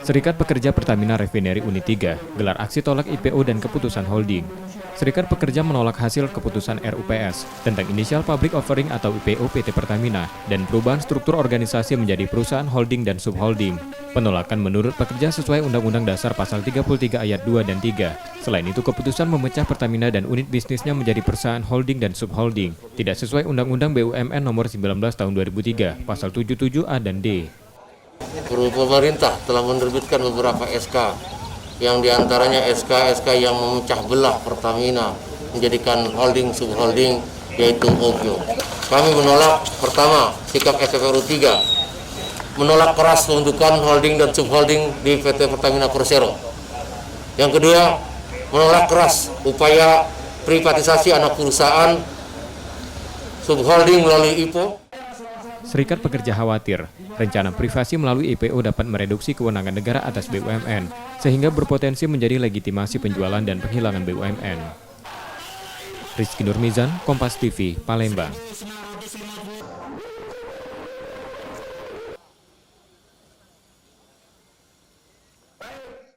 Serikat Pekerja Pertamina Refinery Unit 3 gelar aksi tolak IPO dan keputusan holding. Serikat Pekerja menolak hasil keputusan RUPS tentang Initial Public Offering atau IPO PT Pertamina dan perubahan struktur organisasi menjadi perusahaan holding dan subholding. Penolakan menurut pekerja sesuai Undang-Undang Dasar Pasal 33 Ayat 2 dan 3. Selain itu, keputusan memecah Pertamina dan unit bisnisnya menjadi perusahaan holding dan subholding tidak sesuai Undang-Undang BUMN Nomor 19 Tahun 2003, Pasal 77A dan D. Pemerintah telah menerbitkan beberapa SK, yang diantaranya SK yang memecah belah Pertamina menjadikan holding subholding, yaitu OGIO. Kami menolak pertama sikap SFRU 3, menolak keras pembentukan holding dan subholding di PT Pertamina Persero. Yang kedua, menolak keras upaya privatisasi anak perusahaan subholding melalui IPO. Serikat Pekerja khawatir, rencana privasi melalui IPO dapat mereduksi kewenangan negara atas BUMN, sehingga berpotensi menjadi legitimasi penjualan dan penghilangan BUMN. Rizky Nurmizan, Kompas TV, Palembang.